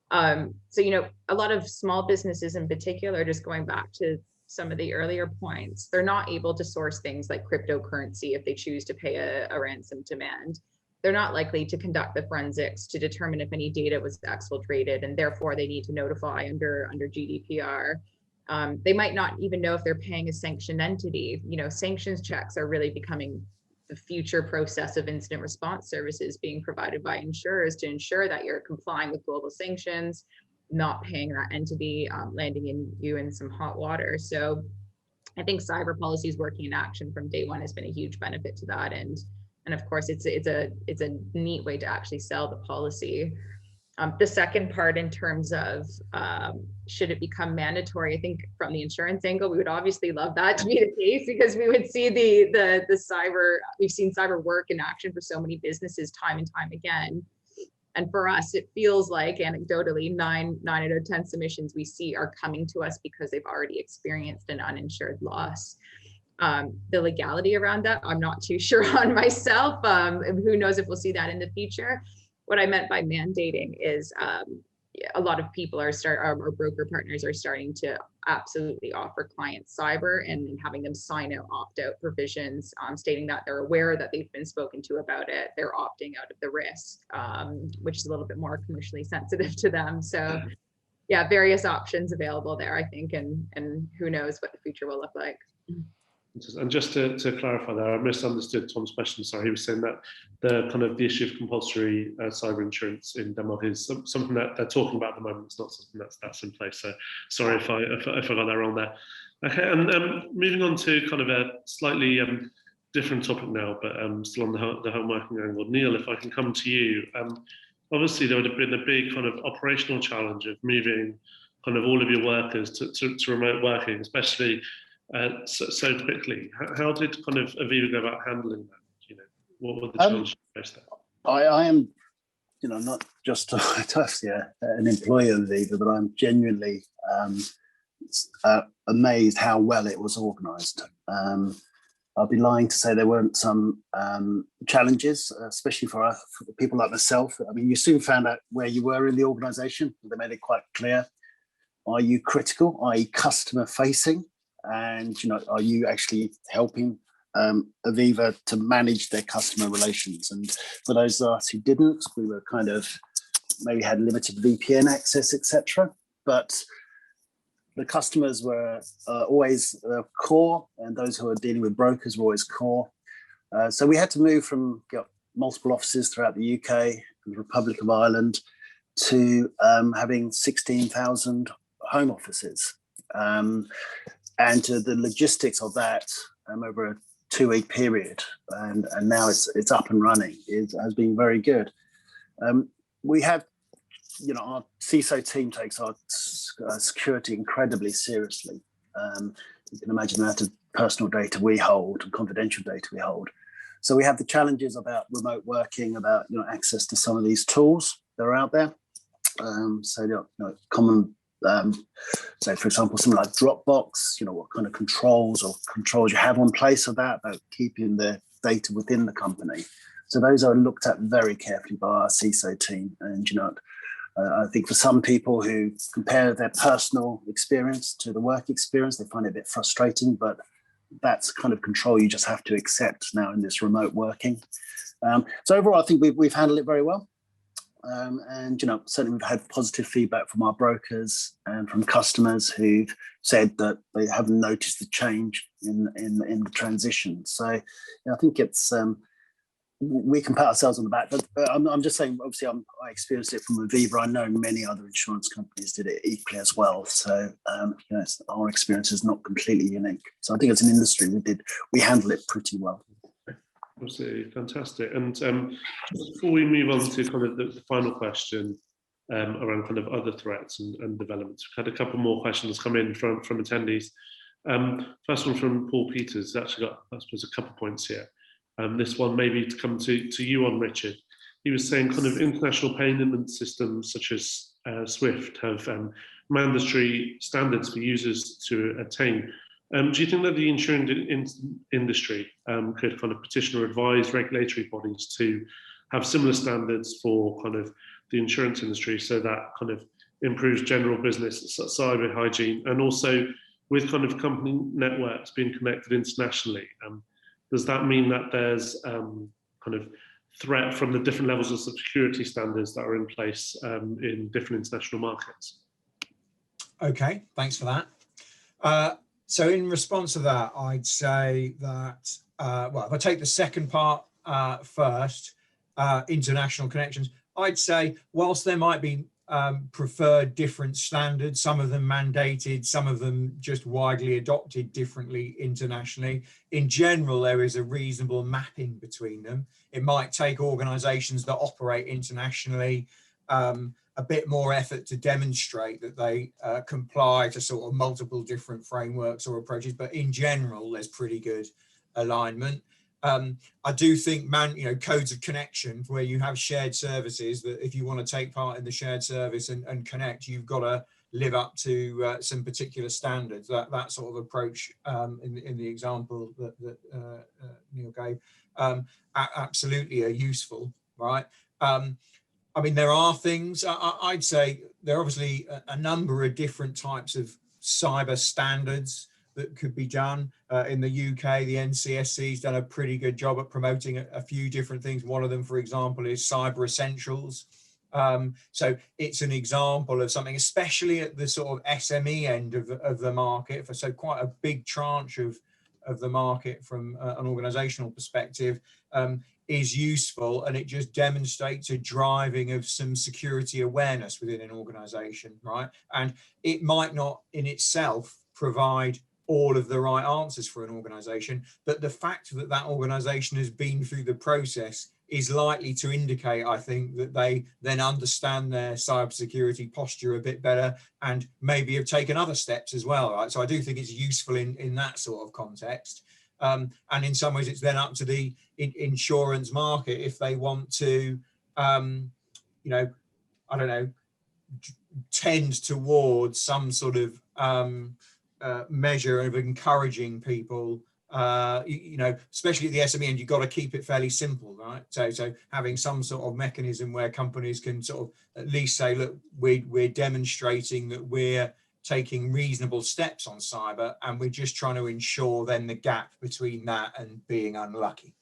So, a lot of small businesses in particular, just going back to some of the earlier points, they're not able to source things like cryptocurrency if they choose to pay a ransom demand. They're not likely to conduct the forensics to determine if any data was exfiltrated, and therefore they need to notify under GDPR. They might not even know if they're paying a sanctioned entity. Sanctions checks are really becoming the future process of incident response services being provided by insurers to ensure that you're complying with global sanctions, not paying that entity, landing you in some hot water. So I think cyber policies working in action from day one has been a huge benefit to that. And of course, it's a neat way to actually sell the policy. The second part in terms of should it become mandatory, I think from the insurance angle, we would obviously love that to be the case, because we would see the cyber, we've seen cyber work in action for so many businesses time and time again. And for us, it feels like anecdotally 9 out of 10 submissions we see are coming to us because they've already experienced an uninsured loss. The legality around that, I'm not too sure on myself. Who knows if we'll see that in the future. What I meant by mandating is a lot of people our broker partners are starting to absolutely offer clients cyber and having them sign out opt-out provisions, stating that they're aware that they've been spoken to about it. They're opting out of the risk, which is a little bit more commercially sensitive to them. So yeah, various options available there, I think, and who knows what the future will look like. And just to clarify there, I misunderstood Tom's question. Sorry, he was saying that the issue of compulsory cyber insurance in Denmark is something that they're talking about at the moment. It's not something that's in place. So sorry if I got that wrong there. Okay, and moving on to a slightly different topic now, but still on the home working angle. Neil, if I can come to you. Obviously, there would have been a big operational challenge of moving all of your workers to remote working, especially so quickly. How did Aviva go about handling that? What were the challenges you faced there? I am, not just an employee of Aviva, but I'm genuinely amazed how well it was organised. I'd be lying to say there weren't some challenges, especially for people like myself. I mean, you soon found out where you were in the organisation. They made it quite clear. Are you critical? Are you customer facing? And are you actually helping Aviva to manage their customer relations? And for those of us who didn't, we were maybe had limited VPN access, etc. But the customers were always core, and those who are dealing with brokers were always core. So we had to move from multiple offices throughout the UK, the Republic of Ireland, to having 16,000 home offices. And to the logistics of that over a 2-week period, and now it's up and running. It has been very good. We have, our CISO team takes our security incredibly seriously. You can imagine the amount of personal data we hold and confidential data we hold. So we have the challenges about remote working, about access to some of these tools that are out there. So, common, say, for example, something like Dropbox, what kind of controls you have on place for that, about keeping the data within the company. So those are looked at very carefully by our CISO team. And, I think for some people who compare their personal experience to the work experience, they find it a bit frustrating, but that's kind of control you just have to accept now in this remote working. So overall, I think we've handled it very well. And, certainly we've had positive feedback from our brokers and from customers who've said that they haven't noticed the change in the transition. So I think it's, we can pat ourselves on the back, but I'm just saying, obviously I experienced it from Aviva. I know many other insurance companies did it equally as well. So, our experience is not completely unique. So I think as an industry, we handle it pretty well. Absolutely fantastic. And just before we move on to kind of the final question around kind of other threats and developments, we've had a couple more questions come in from attendees. First one from Paul Peters. Actually got, I suppose, a couple of points here. This one maybe to come to you on, Richard. He was saying kind of international payment systems such as SWIFT have mandatory standards for users to attain. Do you think that the insurance industry could kind of petition or advise regulatory bodies to have similar standards for kind of the insurance industry, so that kind of improves general business cyber hygiene, and also with kind of company networks being connected internationally? Does that mean that there's kind of threat from the different levels of security standards that are in place in different international markets? Okay, thanks for that. So in response to that, I'd say that, well, if I take the second part first, international connections, I'd say whilst there might be preferred different standards, some of them mandated, some of them just widely adopted differently internationally, in general, there is a reasonable mapping between them. It might take organizations that operate internationally a bit more effort to demonstrate that they comply to sort of multiple different frameworks or approaches, but in general, there's pretty good alignment. I do think, codes of connection, where you have shared services, that if you want to take part in the shared service and connect, you've got to live up to some particular standards. That sort of approach in the example that Neil gave, absolutely are useful, right? I mean, there are things, I'd say there are obviously a number of different types of cyber standards that could be done. In the UK, the NCSC has done a pretty good job at promoting a few different things. One of them, for example, is Cyber Essentials. So it's an example of something, especially at the sort of SME end of the market, so quite a big tranche of the market from an organizational perspective, is useful, and it just demonstrates a driving of some security awareness within an organization, right? And it might not in itself provide all of the right answers for an organization, but the fact that that organization has been through the process is likely to indicate, I think, that they then understand their cybersecurity posture a bit better and maybe have taken other steps as well, right? So I do think it's useful in that sort of context. And in some ways, it's then up to the insurance market if they want to, tend towards some sort of measure of encouraging people, especially at the SME end, you've got to keep it fairly simple, right? So having some sort of mechanism where companies can sort of at least say, look, we're demonstrating that we're taking reasonable steps on cyber, and we're just trying to ensure then the gap between that and being unlucky.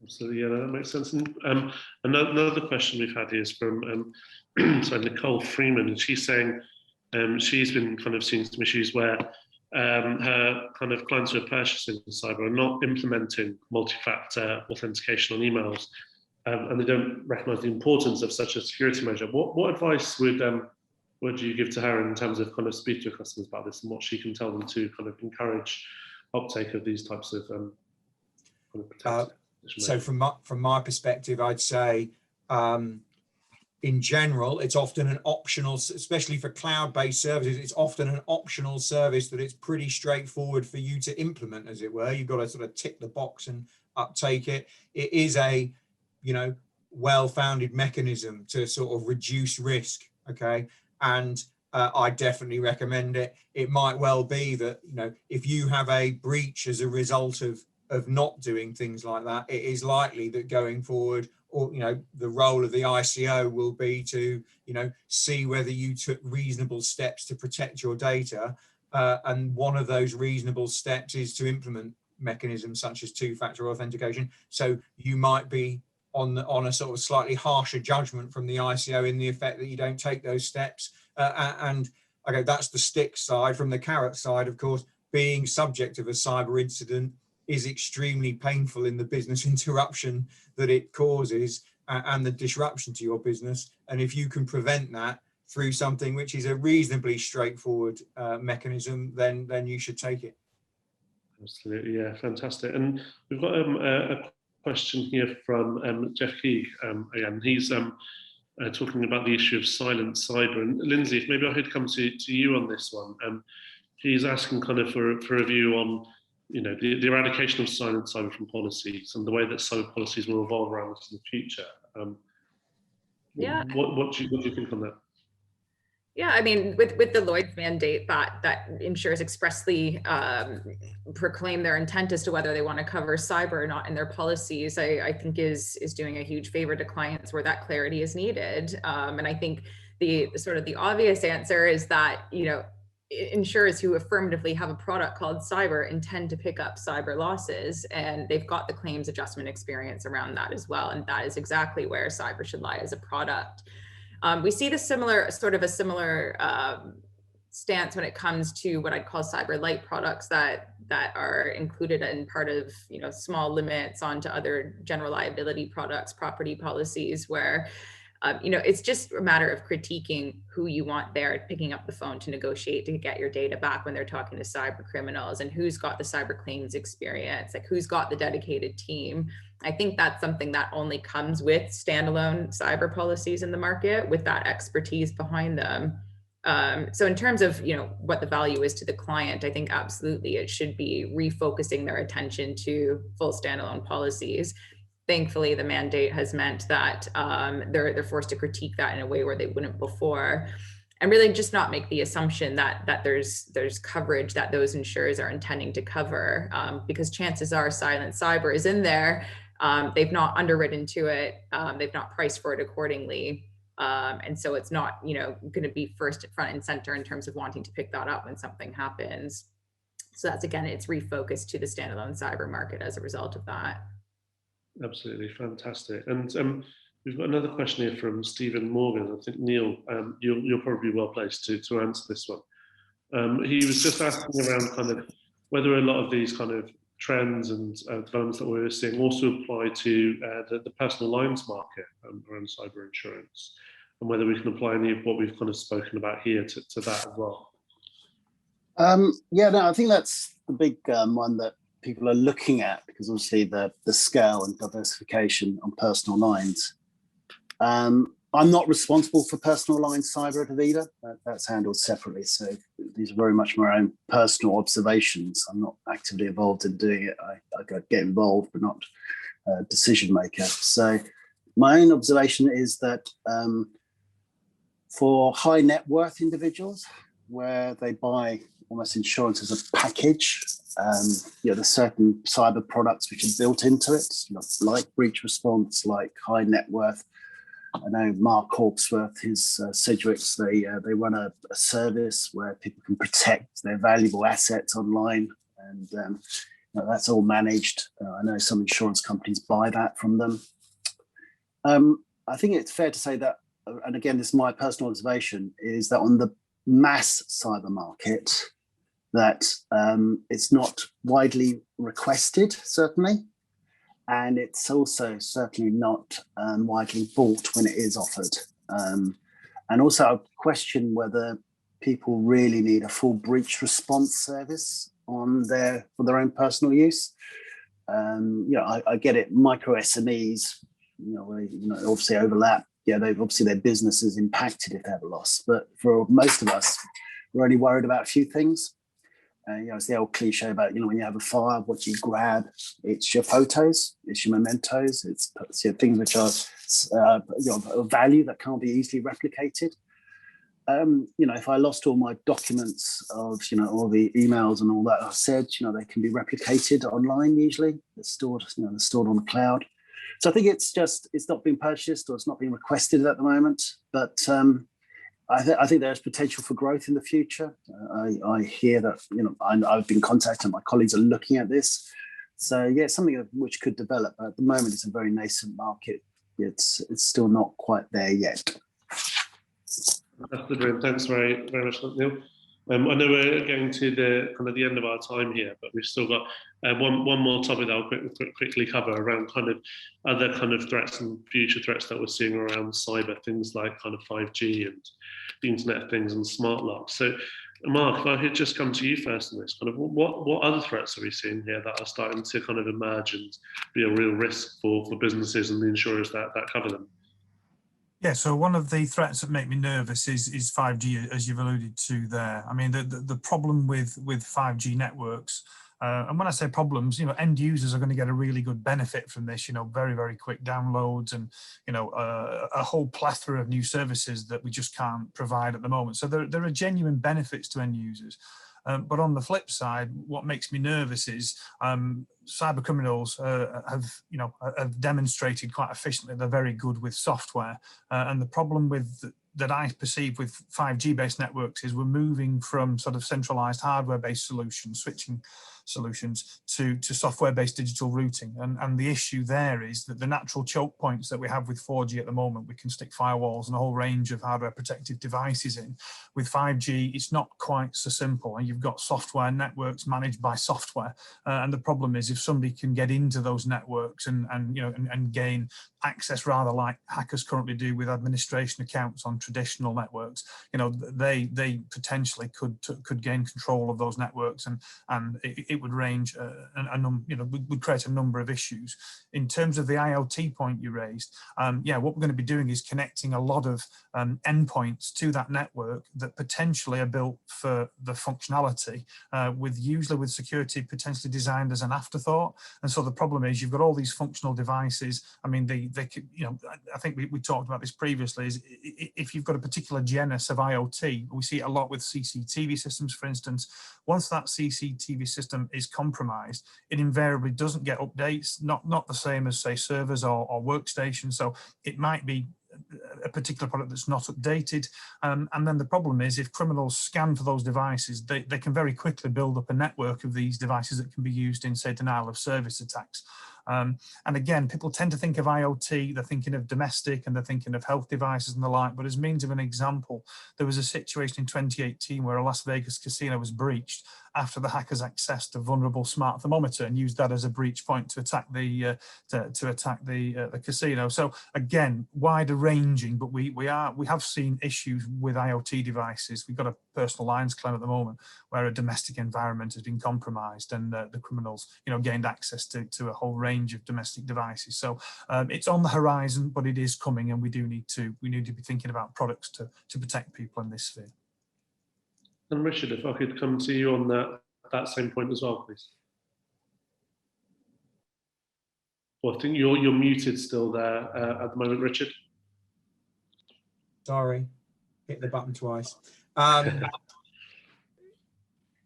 So yeah, that makes sense. And another question we've had here is from Nicole Freeman, and she's saying she's been kind of seeing some issues where her kind of clients who are purchasing cyber are not implementing multi-factor authentication on emails, and they don't recognise the importance of such a security measure. What advice would you give to her in terms of kind of speak to customers about this, and what she can tell them to kind of encourage uptake of these types of kind of protection? So from my perspective, I'd say in general, it's often an optional, especially for cloud-based services, it's often an optional service that it's pretty straightforward for you to implement, as it were. You've got to sort of tick the box and uptake it. It is a, well-founded mechanism to sort of reduce risk. Okay, and I definitely recommend it. It might well be that, you know, if you have a breach as a result of not doing things like that, it is likely that going forward, or, you know, the role of the ICO will be to, you know, see whether you took reasonable steps to protect your data. And one of those reasonable steps is to implement mechanisms such as two-factor authentication. So you might be on a sort of slightly harsher judgment from the ICO in the effect that you don't take those steps. And okay, that's the stick side. From the carrot side, of course, being subject of a cyber incident is extremely painful in the business interruption that it causes and the disruption to your business. And if you can prevent that through something which is a reasonably straightforward mechanism, then you should take it. Absolutely, yeah, fantastic. And we've got a question here from Jeff Keeg again. He's talking about the issue of silent cyber. And Lindsey, if maybe I could come to you on this one. He's asking kind of for a view on, you know, the eradication of silent cyber from policies and the way that cyber policies will evolve around us in the future. Yeah. What do you think on that? Yeah, I mean, with the Lloyd's mandate that insurers expressly proclaim their intent as to whether they want to cover cyber or not in their policies, I think is doing a huge favor to clients where that clarity is needed. And I think the sort of the obvious answer is that, you know, insurers who affirmatively have a product called cyber intend to pick up cyber losses, and they've got the claims adjustment experience around that as well. And that is exactly where cyber should lie as a product. We see a similar stance when it comes to what I'd call cyber light products that are included in part of, you know, small limits onto other general liability products, property policies, where you know, it's just a matter of critiquing who you want there, picking up the phone to negotiate to get your data back when they're talking to cyber criminals, and who's got the cyber claims experience, like who's got the dedicated team. I think that's something that only comes with standalone cyber policies in the market, with that expertise behind them. So in terms of, you know, what the value is to the client, I think absolutely it should be refocusing their attention to full standalone policies. Thankfully, the mandate has meant that they're forced to critique that in a way where they wouldn't before, and really just not make the assumption that there's coverage that those insurers are intending to cover, because chances are silent cyber is in there. They've not underwritten to it. They've not priced for it accordingly. And so it's not, you know, going to be first front and center in terms of wanting to pick that up when something happens. So that's, again, it's refocused to the standalone cyber market as a result of that. Absolutely fantastic. And we've got another question here from Stephen Morgan. I think, Neil, you're probably well placed to answer this one. He was just asking around kind of whether a lot of these kind of trends and developments that we're seeing also apply to the personal lines market around cyber insurance, and whether we can apply any of what we've kind of spoken about here to that as well. Yeah, no, I think that's the big one that people are looking at, because obviously the scale and diversification on personal lines. I'm not responsible for personal lines cyber at Aviva. That's handled separately. So these are very much my own personal observations. I'm not actively involved in doing it. I get involved, but not a decision maker. So my own observation is that for high net worth individuals, where they buy almost insurance as a package, you know, there's certain cyber products which are built into it, you know, like breach response, like high net worth. I know Mark Hawksworth, his Sedgwicks, they run a service where people can protect their valuable assets online, and you know, that's all managed. I know some insurance companies buy that from them. I think it's fair to say that, and again, this is my personal observation, is that on the mass cyber market, that it's not widely requested, certainly. And it's also certainly not widely bought when it is offered. And also I question whether people really need a full breach response service for their own personal use. You know, I get it, micro SMEs, you know, obviously overlap. Yeah, obviously their business is impacted if they have a loss. But for most of us, we're only worried about a few things. You know, it's the old cliche about, you know, when you have a fire, what you grab, it's your photos, it's your mementos, it's your things which are value that can't be easily replicated. If I lost all my documents of, all the emails and all that I said, they can be replicated online usually. They're stored, they're stored on the cloud. So I think it's not being purchased or it's not being requested at the moment. But I think there's potential for growth in the future. I hear that, I've been contacted, my colleagues are looking at this. So yeah, it's something which could develop. At the moment, it's a very nascent market. It's still not quite there yet. That's brilliant. Thanks very, very much, Neil. I know we're getting to the end of our time here, but we've still got one more topic that I'll quickly cover around kind of other kind of threats and future threats that we're seeing around cyber, things like kind of 5G and the Internet of Things and smart locks. So, Mark, if I could just come to you first on this, kind of what other threats are we seeing here that are starting to kind of emerge and be a real risk for businesses and the insurers that cover them? Yeah, so one of the threats that make me nervous is 5G, as you've alluded to there. I mean, the problem with 5G networks, and when I say problems, end users are going to get a really good benefit from this, very, very quick downloads and, a whole plethora of new services that we just can't provide at the moment. So there are genuine benefits to end users. But on the flip side, what makes me nervous is cyber criminals have demonstrated quite efficiently they're very good with software. And the problem that I perceive with 5G based networks is we're moving from sort of centralized hardware based solutions, switching solutions to software-based digital routing. And the issue there is that the natural choke points that we have with 4G at the moment, we can stick firewalls and a whole range of hardware protective devices in. With 5G, it's not quite so simple. And you've got software networks managed by software. And the problem is if somebody can get into those networks and gain access, rather like hackers currently do with administration accounts on traditional networks, they potentially could gain control of those networks, and it would range would create a number of issues. In terms of the IoT point you raised, what we're going to be doing is connecting a lot of endpoints to that network that potentially are built for the functionality, usually with security potentially designed as an afterthought. And so the problem is you've got all these functional devices. I mean, they could, I think we talked about this previously, is if you've got a particular genus of IoT, we see it a lot with CCTV systems, for instance. Once that CCTV system is compromised, it invariably doesn't get updates, not the same as, say, servers or workstations. So it might be a particular product that's not updated. And then the problem is if criminals scan for those devices, they can very quickly build up a network of these devices that can be used in, say, denial of service attacks. And again, people tend to think of IoT, they're thinking of domestic and they're thinking of health devices and the like, but as means of an example, there was a situation in 2018 where a Las Vegas casino was breached after the hackers accessed a vulnerable smart thermometer and used that as a breach point to attack the casino. So again, wider ranging, but we have seen issues with IoT devices. We've got a personal lines claim at the moment where a domestic environment has been compromised and the criminals, gained access to a whole range of domestic devices. So it's on the horizon, but it is coming, and we need to be thinking about products to protect people in this sphere. And Richard, if I could come to you on that same point as well, please. Well, I think you're muted still there at the moment, Richard. Sorry, hit the button twice.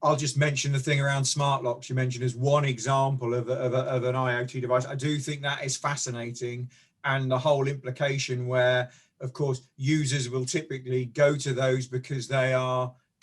I'll just mention the thing around smart locks you mentioned as one example of an IoT device. I do think that is fascinating, and the whole implication where, of course, users will typically go to those because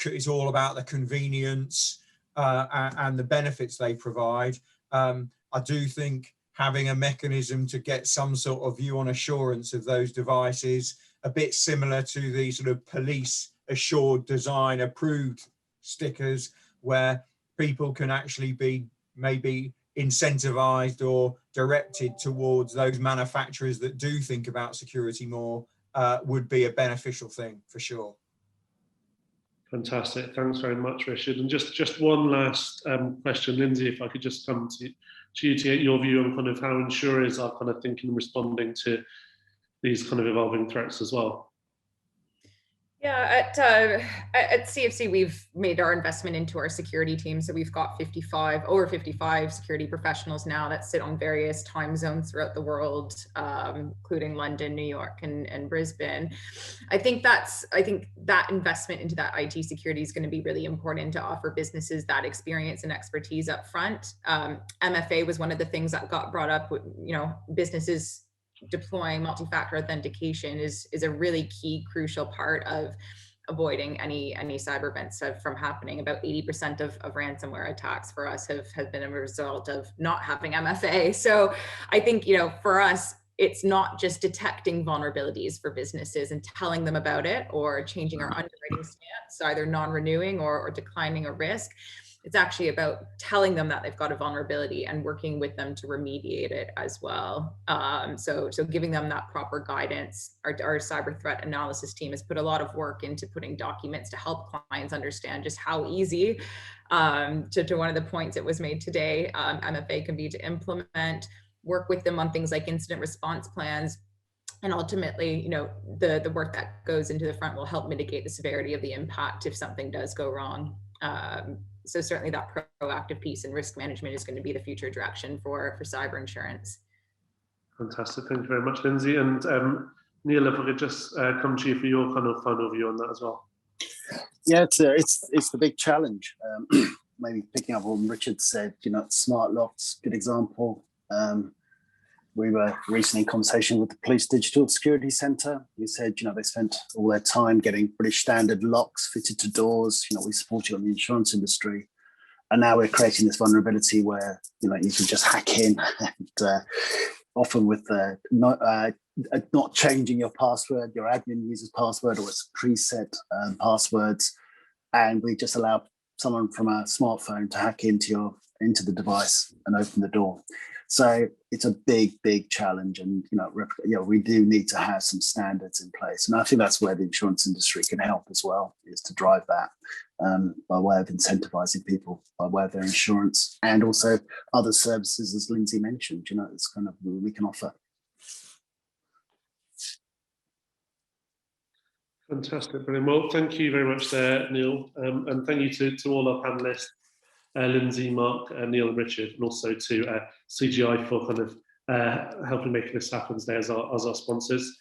it's all about the convenience and the benefits they provide. I do think having a mechanism to get some sort of view on assurance of those devices, a bit similar to the sort of police assured design approved stickers, where people can actually be maybe incentivized or directed towards those manufacturers that do think about security more, would be a beneficial thing for sure. Fantastic. Thanks very much, Richard. And just one last question, Lindsey, if I could just come to you to get your view on kind of how insurers are kind of thinking and responding to these kind of evolving threats as well. Yeah, at CFC, we've made our investment into our security team. So we've got over 55 security professionals now that sit on various time zones throughout the world, including London, New York, and Brisbane. I think that investment into that IT security is going to be really important to offer businesses that experience and expertise up front. MFA was one of the things that got brought up with, businesses deploying multi-factor authentication is a really key, crucial part of avoiding any cyber events from happening. About 80% of ransomware attacks for us have been a result of not having MFA. So I think, for us, it's not just detecting vulnerabilities for businesses and telling them about it or changing our underwriting stance, either non-renewing or declining a risk. It's actually about telling them that they've got a vulnerability and working with them to remediate it as well. So giving them that proper guidance. Our cyber threat analysis team has put a lot of work into putting documents to help clients understand just how easy, to one of the points that was made today, MFA can be to implement, work with them on things like incident response plans. And ultimately, the work that goes into the front will help mitigate the severity of the impact if something does go wrong. So certainly that proactive piece and risk management is going to be the future direction for cyber insurance. Fantastic. Thank you very much, Lindsey. And Neil, if I could just come to you for your kind of final view on that as well. Yeah, it's the big challenge. Maybe picking up on what Richard said, smart locks, good example. We were recently in conversation with the Police Digital Security Centre. Who said, they spent all their time getting British standard locks fitted to doors. We support it on the insurance industry. And now we're creating this vulnerability where, you can just hack in and often with not changing your password, your admin user's password, or it's preset passwords. And we just allow someone from a smartphone to hack into the device and open the door. So it's a big challenge, and we do need to have some standards in place, and I think that's where the insurance industry can help as well, is to drive that by way of incentivizing people by way of their insurance, and also other services, as Lindsey mentioned. It's kind of we can offer. Fantastic, brilliant. Well, thank you very much there, Neil, and thank you to all our panelists. Lindsey, Mark, Neil, and Richard, and also to CGI for kind of helping making this happen today as our sponsors.